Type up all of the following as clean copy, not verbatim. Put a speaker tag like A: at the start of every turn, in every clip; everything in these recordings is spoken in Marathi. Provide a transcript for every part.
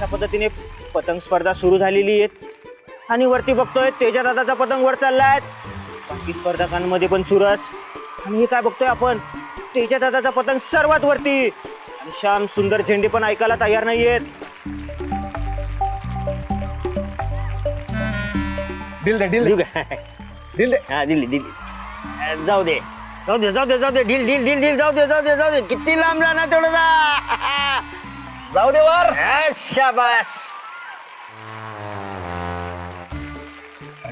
A: अशा पद्धतीने पतंग स्पर्धा सुरू झालेली आहे आणि वरती बघतोय तेजा दादाचा पतंग वर चाललाय, बाकी स्पर्धकांमध्ये पण चुरस. आणि हे काय बघतोय आपण, तेजा दादाचा पतंग सर्वात वरती आणि श्याम सुंदर झेंडे पण ऐकायला तयार नाहीयेत.
B: दिल दे
A: दिली
B: दिल दे.
A: हा दिली. जाऊ दे ढील ढील ढील ढील जाऊ दे किती लांब जाणार तेवढं जा.
B: जाऊ दे वर.
A: शाबास.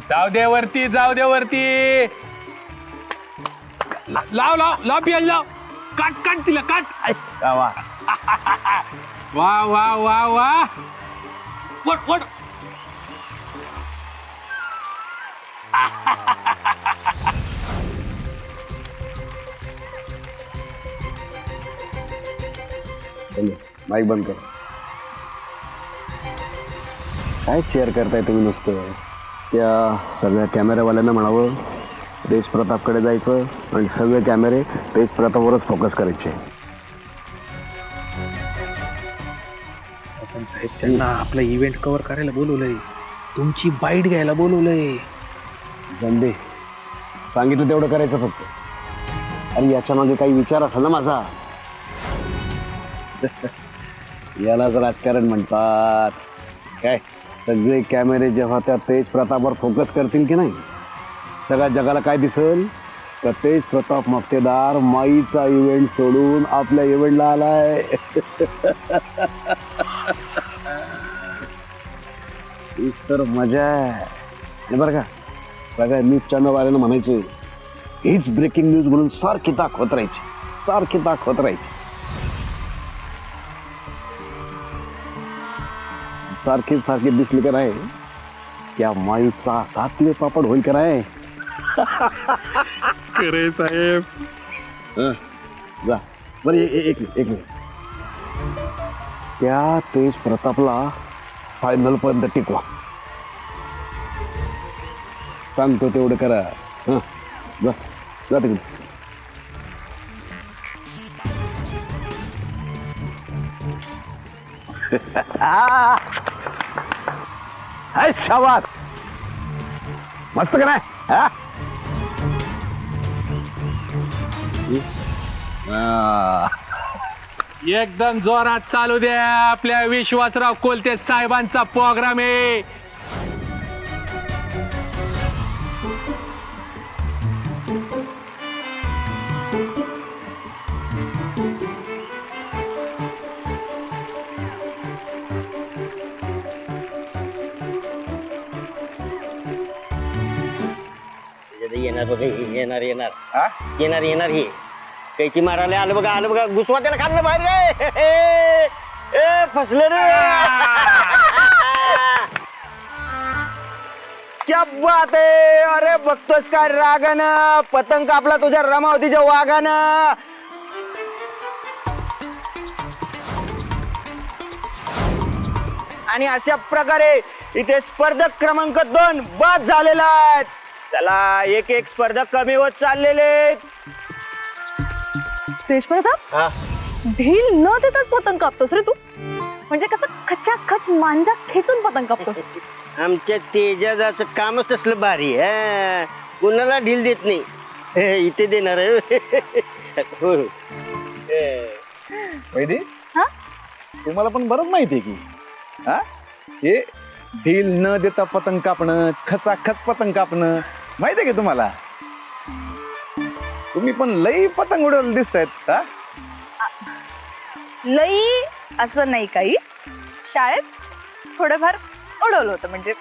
B: जाऊ दे वरती. लाव पियाल लाव. काट तिला काट. वा वा वा वा. वट
C: माईक बंद कर. काय चेअर करताय तुम्ही नुसतं? त्या सगळ्या कॅमेरावाल्यांना म्हणावं तेज प्रतापकडे जायचं आणि सगळे कॅमेरे तेज प्रतापवरच फोकस करायचे.
D: आपण साहेब त्यांना आपला इव्हेंट कव्हर करायला बोलवलंय, तुमची बाईट घ्यायला बोलवलंय.
C: जंदे सांगितलं तेवढं करायचं फक्त. अरे याच्या मागे काही विचार असा ना माझा. यालाच राजकारण म्हणतात. काय सगळे कॅमेरे जेव्हा त्या तेज प्रतापवर फोकस करतील की नाही, सगळ्या जगाला काय दिसल? तर तेज प्रताप मक्तेदार माईचा इव्हेंट सोडून आपल्या इव्हेंटला आलाय. हीच तर मजा आहे बरं का. सगळ्या न्यूज चॅनलवाल्यांना म्हणायचं हीच ब्रेकिंग न्यूज म्हणून सारखी दाखवत राहायची. सारखी दिसली का नाही, त्या माईचा 7वे पापड होईल का नाही.
D: खरे साहेब.
C: जा बरं एक मिनिट. त्या तेज प्रतापला फायनल पर्यंत टिकवा. सांगतो तेवढं करा. जा तिकडे. शाबास. मस्त का नाही?
B: एकदम जोरात चालू द्या. आपल्या विश्वासराव कोलते साहेबांचा प्रोग्राम आहे.
A: येणार हे कैची मारायला आलं बघा घुसवा त्याला खाल्लं बाहेर. काय फसलं रे. क्या बात आहे. अरे बघतोस काय रागानं पतंग कापला तुझ्या रमावतीच्या वाघानं. आणि अशा प्रकारे इथे स्पर्धक क्रमांक 2 बाद झालेला आहे. चला एक स्पर्धक कमी होत चाललेले.
E: तेज प्रताप, ढील न देताच पतंग कापतोस रे तू. म्हणजे कसं खचाखच मांजा खेचून पतंग कापतोस.
A: आमच्या तेजाचं कामच तसलं भारी आहे. कुणाला ढील देत नाही. इथे देणार
B: वैदी, तुम्हाला पण बरंच माहिती आहे की हे ढील न देता पतंग कापणं, खचाखच पतंग कापणं माहिती आहे की तुम्हाला? तुम्ही पण लई पतंग उडवलं दिसतायत.
E: लई असं नाही काही, शाळेत थोडंफार उडवलं होतं. म्हणजे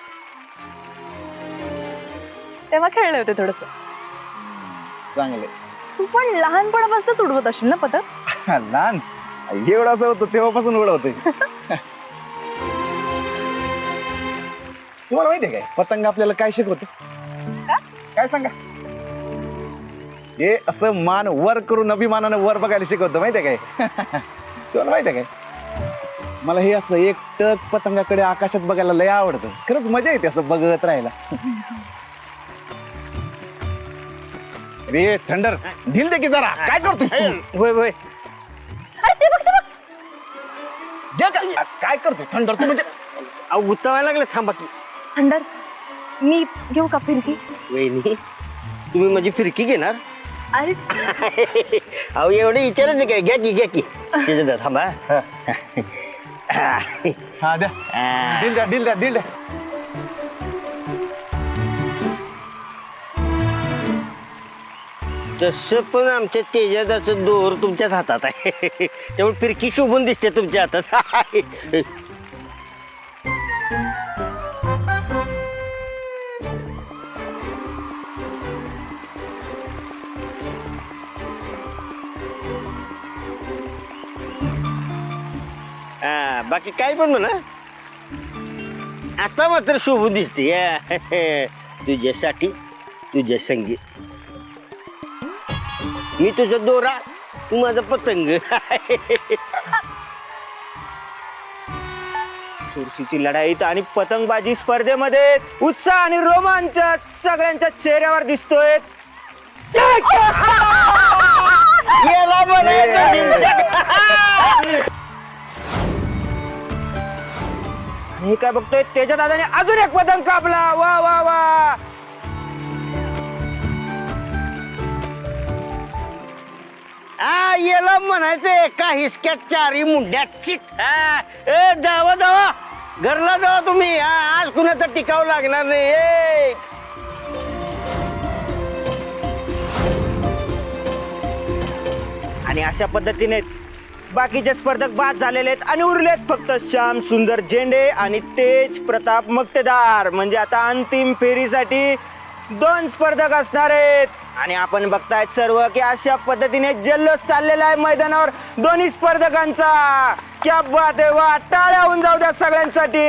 E: तेव्हा खेळले होते थोडस.
B: चांगले.
E: तू पण लहानपणापासूनच उडवत असशील ना पतंग?
B: लहान एवढं असं होतं तेव्हापासून उडवते. तुम्हाला माहितीये काय पतंग आपल्याला काय शिकवते? काय सांगा? हे असं मान वर करून अभिमानानं वर बघायला शिकवतं माहितीये काय? तुम्हाला माहितीये काय मला हे असं एकटक पतंगाकडे आकाशात बघायला लय आवडतं. खरंच मजा येते असं बघत राहायला. रे थंडर ढील दे की जरा. काय करतो?
A: होय होय.
E: अरे ते बघ ते बघ.
B: घे का? काय करतो थंड तू म्हणजे
A: अहो गुत्तावायला लागले, थांबा की.
E: थंडर मी घेऊ का फिरकी?
A: वहिनी तुम्ही माझी फिरकी घेणार?
E: अरे
A: अहो एवढे विचारच नाही काय, घ्या की त्याच्यात थांबा.
B: हा द्या दिल द्या
A: तसं पण आमच्या तेजाचं दोर तुमच्याच हातात आहे. त्यामुळे फिरकी शोभून दिसते तुमच्या हातात. बाकी काय पण म्हणा, आता मात्र शोभून दिसते. तुझ्यासाठी तुझ्या संगीत, मी तुझा दोरा, तू माझा पतंग. चुरशीची लढाईत आणि पतंगबाजी स्पर्धेमध्ये उत्साह आणि रोमांच सगळ्यांच्या चेहऱ्यावर दिसतोय. याला म्हणायचं ढिंच्याक. हे काय बघतोय, त्याच्या दादाने अजून एक पतंग कापला. वा वा वा. याला म्हणायचं एका हिसक्यात चारी मुंड्यात चिट. जावा जावा घरला जावा तुम्ही. आज कुणाचा टिकाव लागणार नाही. आणि अशा पद्धतीने बाकीचे स्पर्धक बाद झालेले आहेत आणि उरलेत फक्त श्याम सुंदर झेंडे आणि तेज प्रताप मक्तेदार. म्हणजे आता अंतिम फेरीसाठी 2 स्पर्धक असणार आहेत. आणि आपण बघतायत सर्व की अशा पद्धतीने जल्लोष चाललेला आहे मैदानावर दोन्ही स्पर्धकांचा. क्या बात आहे, वा, टाळ्या होऊन जाऊ द्या सगळ्यांसाठी.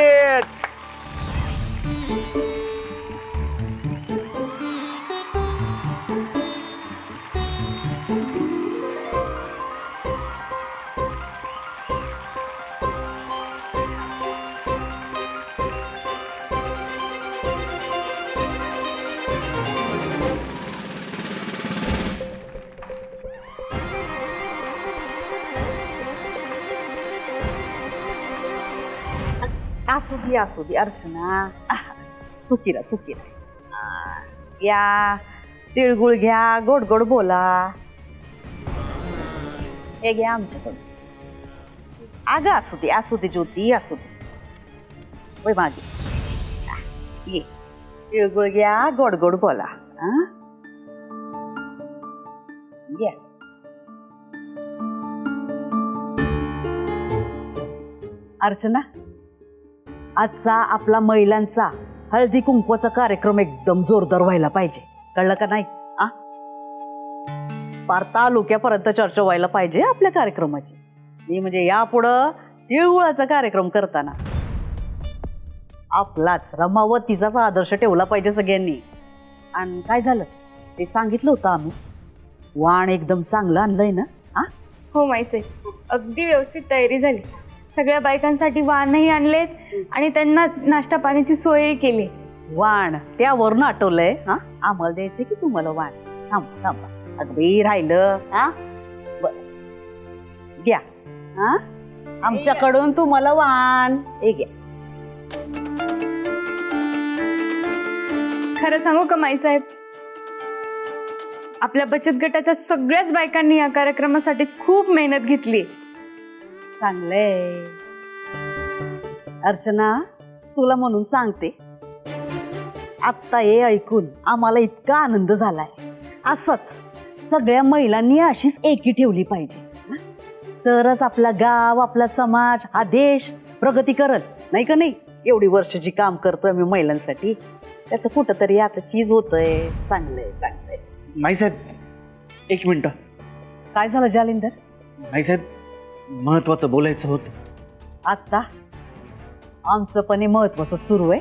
F: असू दे अर्चना. सुखीरा या तिळगुळ घ्या, गोड गोड बोला. हे घ्या आमच्याकडून. अगं असू दे ज्योती, असू दे. वय मागे ये, तिळगुळ घ्या, गोड गोड बोला. घ्या. अर्चना, आजचा आपला महिलांचा हळदी कुंकवाचा कार्यक्रम एकदम जोरदार व्हायला पाहिजे, कळलं का नाही? पार तालुक्यापर्यंत चर्चा व्हायला पाहिजे आपल्या कार्यक्रमाची. मी म्हणजे यापुढं तिळगुळाचा कार्यक्रम करताना आपलाच रमावतीचाच आदर्श ठेवला पाहिजे सगळ्यांनी. आणि काय झालं ते सांगितलं होतं आम्ही. वाण एकदम चांगलं आणलंय ना?
E: हो माहिती, अगदी व्यवस्थित तयारी झाली. सगळ्या बायकांसाठी वाणही आणलेत आणि त्यांना नाश्ता पाण्याची सोयही केली.
F: वाण त्यावरून आठवलंय. आम्हाला द्यायचंय की तुम्हाला वाण? थांबा अगदी राहिलं. घ्या. आमच्याकडून तुम्हाला वाण. हे घ्या.
E: खरं सांगू का माईसाहेब, आपल्या बचत गटाच्या सगळ्याच बायकांनी या कार्यक्रमासाठी खूप मेहनत घेतली.
F: चांगलंय अर्चना, तुला म्हणून सांगते, आत्ता हे ऐकून आम्हाला इतका आनंद झालाय. असंच सगळ्या महिलांनी अशीच एकी ठेवली पाहिजे, तरच आपला गाव, आपला समाज, हा देश प्रगती करल. नाही का नाही? एवढी वर्षाची काम करतोय आम्ही महिलांसाठी, त्याचं कुठंतरी आता चीज होतंय. चांगलंय.
B: माईसाहेब 1 मिनिट.
F: काय झालं जालिंदर?
B: माईसाहेब महत्वाचं बोलायचं होतं.
F: आता आमचं पण हे महत्वाचं सुरू आहे.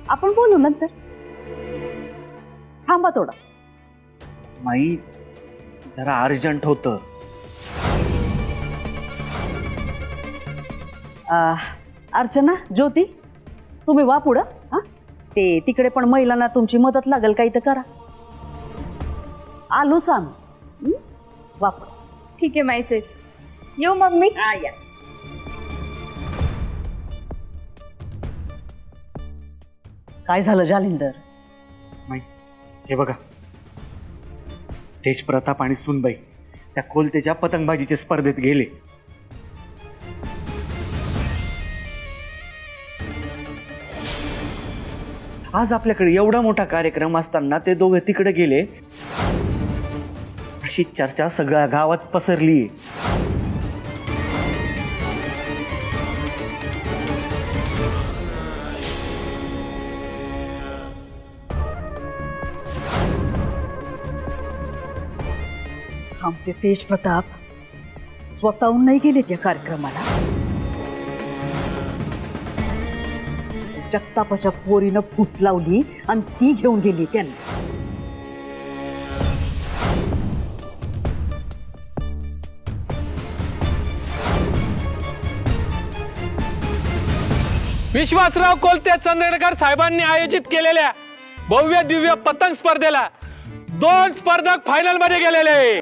F: आपण बोलू नंतर. थांबा थोडं.
B: माई जरा अर्जंट होतं.
F: अर्चना, ज्योती, तुम्ही वा पुढं. ते तिकडे पण महिलांना तुमची मदत लागेल काही तर करा. आलोच आम्ही. वा पुढं.
E: ठीक आहे माईसाहेब. येऊ मग मी.
F: काय झालं जालिंदर?
A: हे बघा, तेज प्रताप आणि सुनबाई त्या खोलतेच्या पतंगबाजीच्या स्पर्धेत गेले. आज आपल्याकडे एवढा मोठा कार्यक्रम असताना ते दोघं तिकडे गेले, अशी चर्चा सगळ्या गावात पसरली.
F: आमचे तेज प्रताप स्वतःहून नाही गेले त्या कार्यक्रमाला. जगतापाच्या पोरीनं फूस लावली आणि ती घेऊन गेली त्यांना.
D: विश्वासराव कोलते चंद्रकर साहेबांनी आयोजित केलेल्या भव्य दिव्य पतंग स्पर्धेला 2 स्पर्धक फायनल मध्ये गेलेले.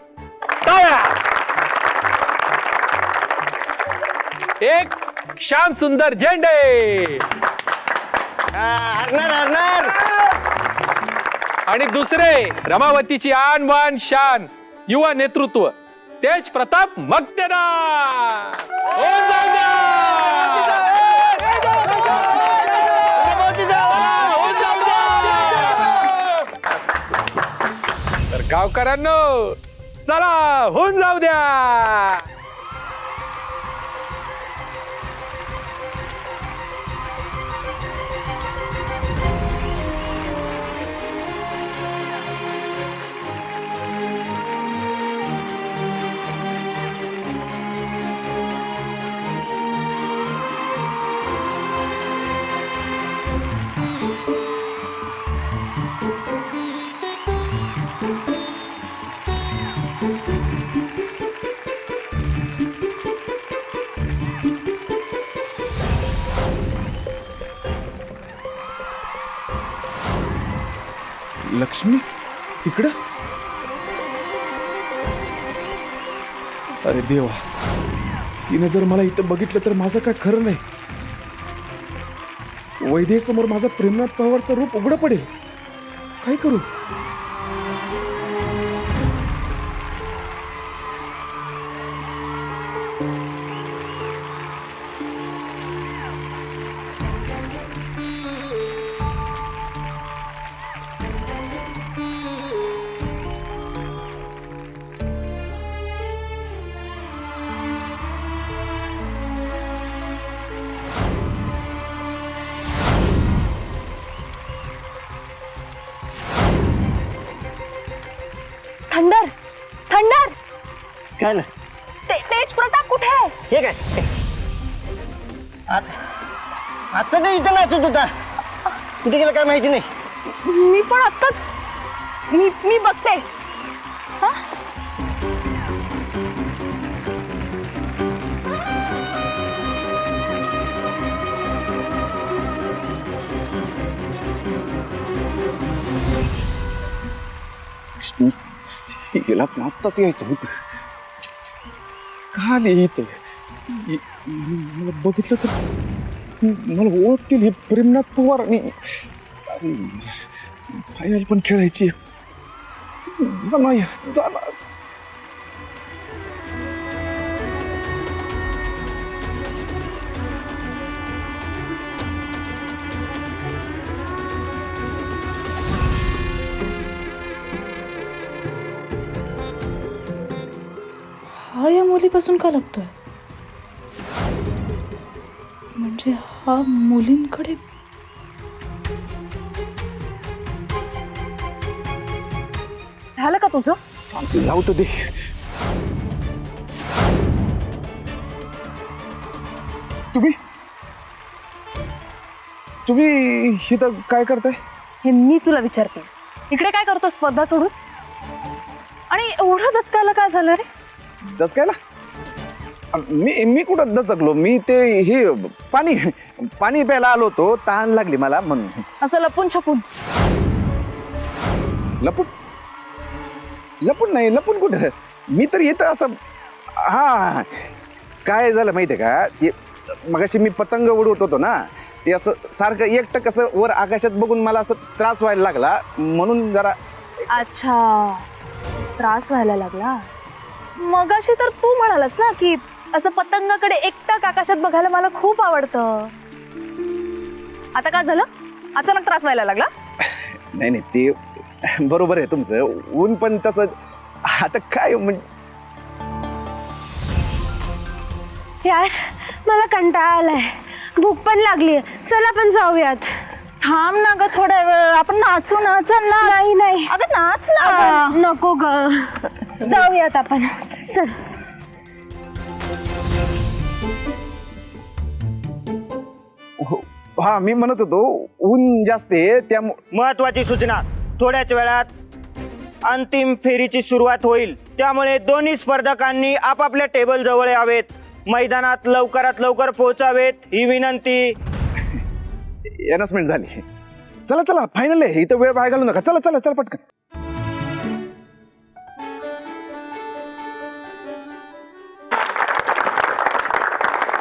D: एक श्याम सुंदर झेंडे आणि दुसरे रमावतीची आन बान शान युवा नेतृत्व तेज प्रताप मक्तेदार. तर गावकऱ्यांनो चला होऊन जाऊ द्या.
B: लक्ष्मी इकडं? अरे देवा, हिने जर मला इथं बघितलं तर माझं काय खरं नाही. वैदेहीसमोर माझा प्रेमनाथ पवारचं रूप उघडं पडेल. काय करू?
E: थंडर थंडर,
A: काय ना
E: तेज प्रताप कुठे आहे?
A: हे काय आता नाही इथं नाचत होता, कुठे गेला काय माहिती नाही.
E: मी पण आत्ताच मी बघते. हा?
B: गेला पण आत्ताच यायचं होतं. का आली इथं? मला बघितलं तर मला ओळखतील हे प्रेमनाथ पवार. आणि फायनल पण खेळायची. जाणार.
E: हा या मुलीपासून का लागतोय? म्हणजे हा मुलींकडे झालं का तुझं?
B: लावतो दे. तुम्ही इथं काय करताय?
E: हे मी तुला विचारते, इकडे काय करतो स्पर्धा सोडून? आणि एवढं दचकायला काय झालं रे?
B: दचकायला? मी कुठं दचकलो? मी ते हे पाणी प्यायला आलो होतो, तहान लागली मला म्हणून.
E: असं लपून छपून?
B: लपून नाही. लपून कुठं? मी तर येतं असं. हा काय झालं माहितीये का, ते मगाशी मी पतंग उडवत होतो ना, ते असं सारखं एकटक असं वर आकाशात बघून मला असं त्रास व्हायला लागला, म्हणून जरा.
E: अच्छा, त्रास व्हायला लागला. मगाशी तर तू म्हणालास ना की असं पतंगाकडे एकटक आकाशात बघायला मला खूप आवडतं. आता काय झालं, अचानक त्रास व्हायला लागला?
B: नाही नाही, ते बरोबर आहे तुमचं, ऊन पण तसं. आता काय म्हणजे
E: यार, मला कंटाळा आलाय, भूक पण लागली, चल आपण जाऊयात. थांब ना ग थोडा वेळ, आपण नाचू ना. चल ना. नाही नाही, अगं नाच ना. नको ग, जाऊयात आपण, चल.
B: हा, मी म्हणत होतो ऊन जास्त आहे त्यामुळे.
A: महत्वाची सूचना, थोड्याच वेळात अंतिम फेरीची सुरुवात होईल, त्यामुळे दोन्ही स्पर्धकांनी आपापल्या टेबल जवळ यावेत, मैदानात लवकरात लवकर पोहोचावेत ही विनंती.
B: अनाउन्समेंट झाली. चला चला, फायनल आहे, इथं वेळ बाहेर घालू नका. चला चला चला पटकन.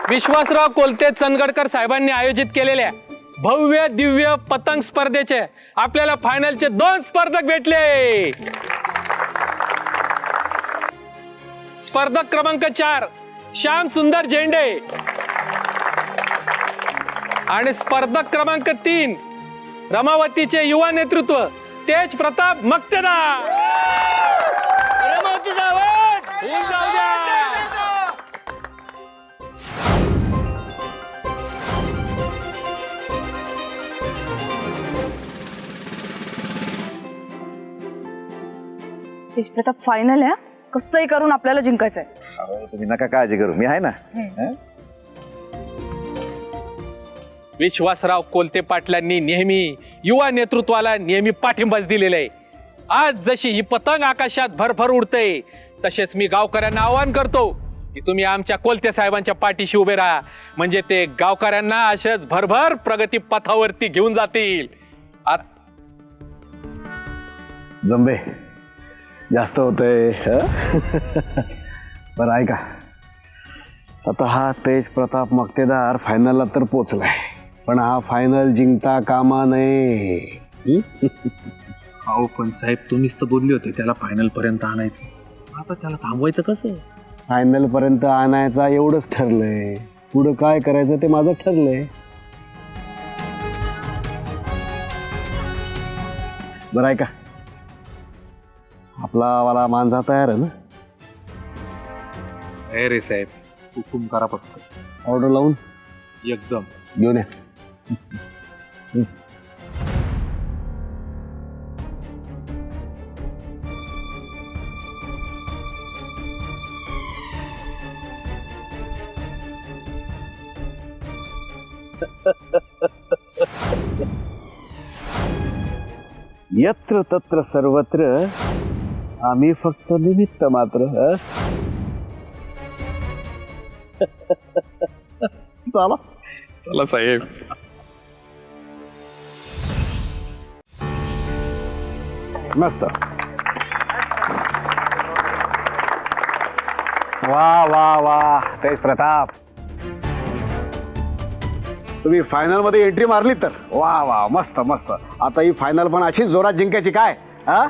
D: विश्वासराव कोलते चंदगडकर साहेबांनी आयोजित केलेल्या भव्य दिव्य पतंग स्पर्धेचे आपल्याला फायनलचे 2 स्पर्धक भेटले. स्पर्धक क्रमांक 4 श्याम सुंदर झेंडे आणि स्पर्धक क्रमांक 3 रमावतीचे युवा नेतृत्व तेज प्रताप मक्तेदार. होऊन जाऊ द्या.
E: तेज प्रताप, फायनल आहे, कसंही करून आपल्याला जिंकायचंय.
B: तुम्ही नका काळजी करू, मी आहे ना.
D: विश्वासराव कोलते पाटलांनी नेहमी युवा नेतृत्वाला नेहमी पाठिंबाच दिलेला आहे. आज जशी ही पतंग आकाशात भरभर उडते, तसेच मी गावकऱ्यांना आवाहन करतो की तुम्ही आमच्या कोलते साहेबांच्या पाठीशी उभे राहा, म्हणजे ते गावकऱ्यांना अशाच भरभर प्रगती पथावरती घेऊन जातील.
C: जंबे जास्त होतंय. बरं ऐका, आता हा तेज प्रताप मक्तेदार फायनलला तर पोचलाय, पण हा फायनल जिंकता कामा नये.
D: अहो पण साहेब, तुम्हीच तर बोलले होते त्याला फायनल पर्यंत आणायचं, आता त्याला थांबवायचं कसं?
C: फायनल पर्यंत आणायचा एवढंच ठरलंय, पुढं काय करायचं ते माझं ठरलंय. बरं ऐका, आपला वाला मांजा तयार आहे ना?
D: रे साहेब, हुकूम करा फक्त.
C: ऑर्डर लावून
D: एकदम
C: घेऊन या. यत्र तत्र सर्वत्र आम्ही फक्त निमित्त मात्र. चला
D: चला साहेब.
C: मस्त. वा वा वा तेज प्रताप, तुम्ही फायनल मध्ये एंट्री मारली तर वा वा, मस्त मस्त. आता ही फायनल पण अशीच जोरात जिंकायची काय? हा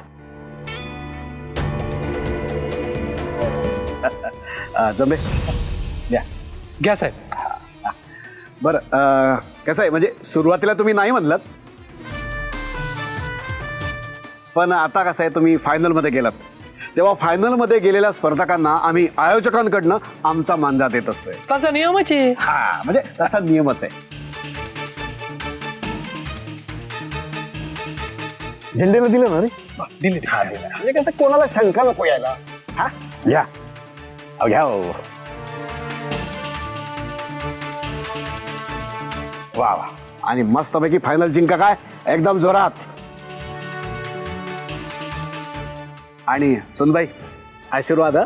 C: जमे द्या.
D: घ्या साहेब.
C: बरं, कसं आहे म्हणजे सुरुवातीला तुम्ही नाही म्हणलात, पण आता कसं आहे तुम्ही फायनल मध्ये गेलात, तेव्हा फायनल मध्ये गेलेल्या स्पर्धकांना आम्ही आयोजकांकडनं आमचा मानजा देत असतोय.
D: तसा नियमच आहे.
C: हा, म्हणजे तसा नियमच आहे. झेंडेला दिलं ना रे?
D: दिले.
C: हा, दिलं. म्हणजे कसं कोणाला शंका नको यायला. हा, घ्या. अहो, घ्या हो. वा वा, आणि मस्तपैकी फायनल जिंका काय एकदम जोरात. आणि सुनबाई, आशीर्वाद.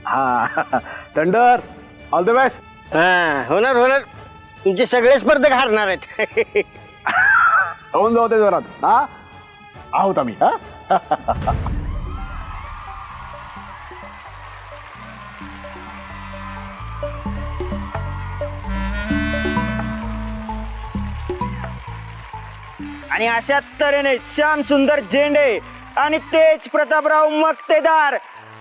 C: हा, थंडर, ऑल द बेस्ट.
A: होणार होणार, तुमचे सगळे स्पर्धक हारणार आहेत.
C: होऊन जाऊ दे जोरात. हा, आहोत आम्ही. हा,
A: आणि अशा तऱ्हेने श्याम सुंदर झेंडे आणि तेज प्रतापराव मक्तेदार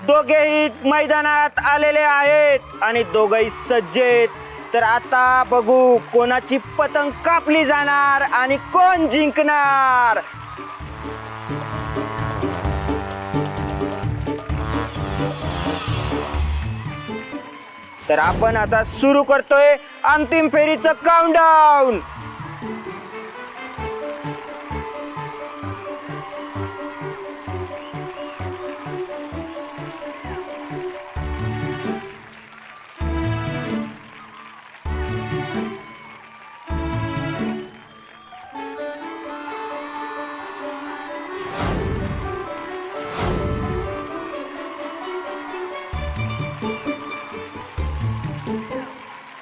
A: दोघेही मैदानात आलेले आहेत आणि दोघेही सज्जेत. तर आता बघू कोणाची पतंग कापली जाणार आणि कोण जिंकणार. तर आपण आता सुरू करतोय अंतिम फेरीचं काउंटडाऊन.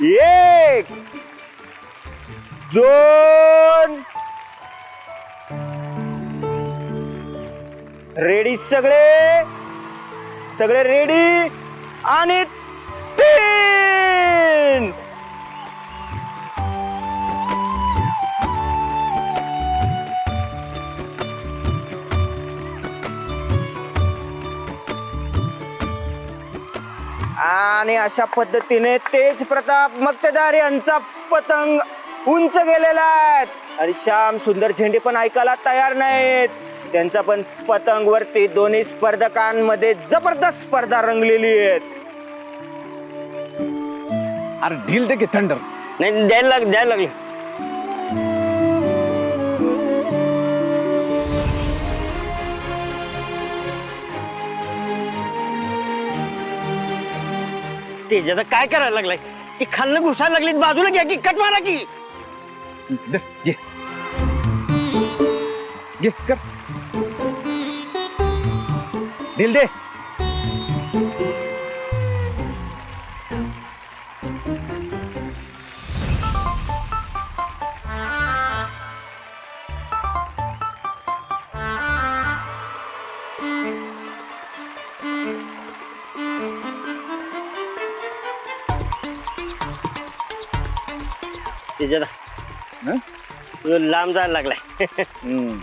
A: एक, दोन, रेडी सगळे सगळे रेडी आणि 3. आणि अशा पद्धतीने तेज प्रताप मक्तेदार यांचा पतंग उंच गेलेला आहे आणि श्याम सुंदर झेंडे पण ऐकायला तयार नाहीत. त्यांचा पण पतंग वरती दोन्ही स्पर्धकांमध्ये जबरदस्त स्पर्धा रंगलेली आहे.
B: अरे ढील दे की थंडर.
A: नाही द्यायला लागले. तेजात काय करायला लागलाय? ती खाल्लं घुसायला लागली, बाजूला घ्या की, कट मारा की.
B: दे, घे घे कर ढील दे.
A: तेजात
B: हं?
A: लांब जायला लागलाय.
B: हम्म.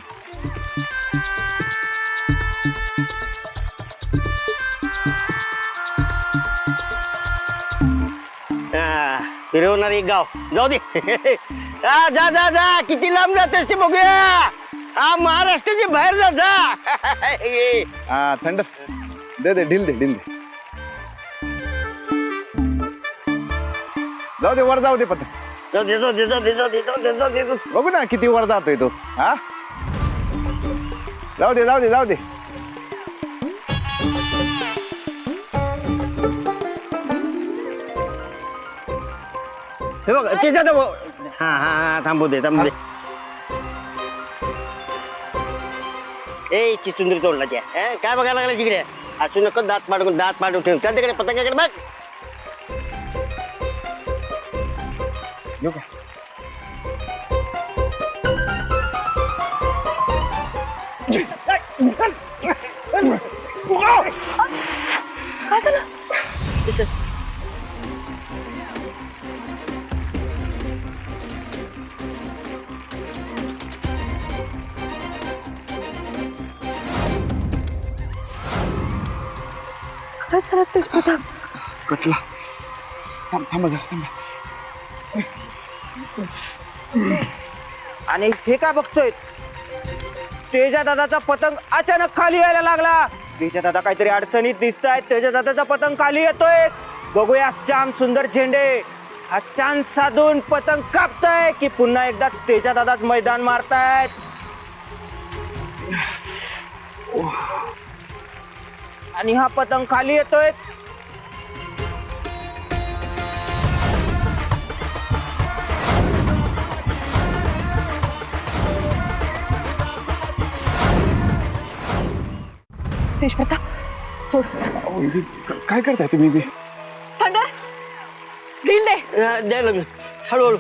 A: फिरवणार एक गाव जाऊ दे. जा जा जा, किती लांब जातेस ते बघूया. महाराष्ट्राची बाहेर जा जा.
B: हा थंडर दे दे ढील दे ढील दे. जाऊ दे वर जाऊ दे पतंग.
A: जाऊ दे जाऊ दे जाऊ दे जाऊ दे जाऊ दे जाऊ दे.
B: बघू ना किती वर जातोय तो. हा जाऊ दे जाऊ दे जाऊ दे.
A: हे बघ त्याच्यात हा हा हा थांबू दे थांबू दे. ए चिचुंदरी तोडला त्या. काय बघायला लागला तिकडे? असू नको, दात पाडून ठेव. त्या तिकडे पतंगाकडे बघ.
B: येऊ का?
E: काय झालं? काय झालं तेज प्रताप?
B: कटला. थांब थांब जरा, थांब.
A: आणि हे काय बघतोय? तेजा दादाचा पतंग अचानक खाली यायला लागला. तेजा दादा काहीतरी अडचणीत दिसत आहेत. तेजा दादाचा पतंग खाली येतोय. बघूया श्याम सुंदर झेंडे हा चान्स साधून पतंग कापताय की पुन्हा एकदा तेजा दादाच मैदान मारतायत. आणि हा पतंग खाली येतोय.
E: तेज प्रताप सोड.
B: काय करताय तुम्ही बी?
E: थंडर ढील दे.
A: द्यायला लागलो हळूहळू.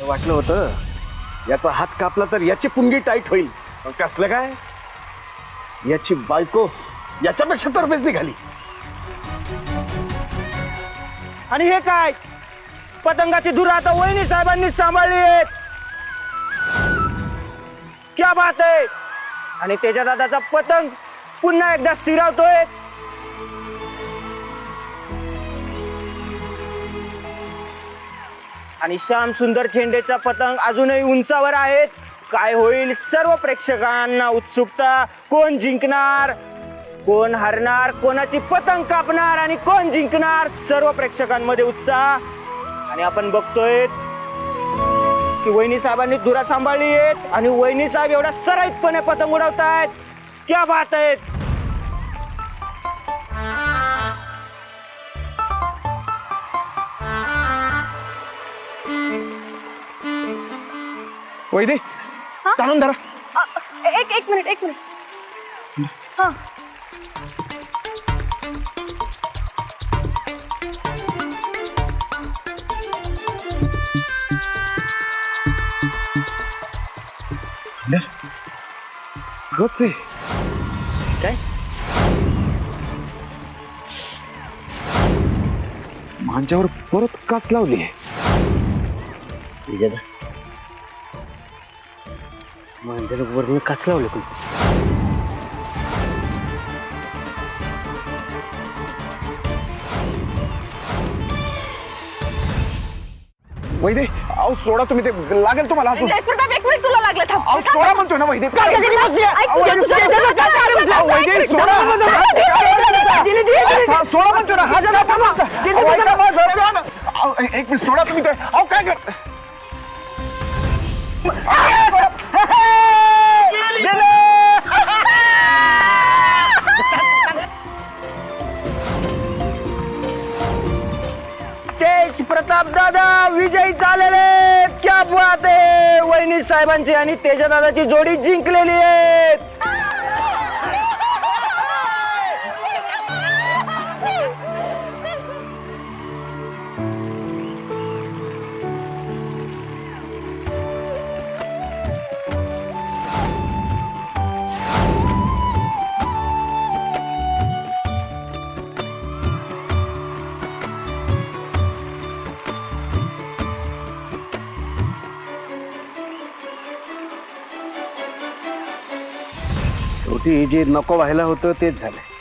B: वाटलं होतं याचा हात कापला तर याची पुंगी टाईट होईल. पण कसलं काय, याची बायको याच्यापेक्षा तर बेस निघाली.
A: आणि हे काय? पतंगाची धुरा आता वहिनी साहेबांनी सांभाळली आहेत. क्या बात आहे. आणि तेजा दादाचा पतंग पुन्हा एकदा स्थिरावतोय. आणि श्याम सुंदर झेंडेचा पतंग अजूनही उंचावर आहेत. काय होईल सर्व प्रेक्षकांना उत्सुकता. कोण जिंकणार, कोण हरणार, कोणाची पतंग कापणार आणि कोण जिंकणार, सर्व प्रेक्षकांमध्ये उत्साह. आणि आपण बघतोय की वहिनी साहेबांनी धुरा सांभाळली आहेत आणि वहिनी साहेब एवढा सराईतपणे पतंग उडवतायत. क्या बात आहेत.
B: वैदे चालून धरा.
E: एक मिनिट हा
B: खच आहे
A: काय
B: माझ्यावर परत काच लावली.
A: मांजर वरून काच लावले कोण.
B: वैदे अहो सोडा तुम्ही, ते लागेल तुम्हाला अजून.
E: एक मिनिट तुला लागलं. थांब.
B: अहो सोडा म्हणतोय ना वैदे.
E: ऐक तुझ्या-
B: वैदे सोडा. सोडा म्हणतोय ना. हा जरा थांबा. अहो, एक मिनिट सोडा तुम्ही. अहो काय कर.
A: तेज प्रताप दादा विजयी झालेले. क्या बात आहे. वहिनी साहेबांची आणि तेजा दादाची जोडी जिंकलेली आहे.
C: शेवटी जे नको व्हायला होतं तेच झालं.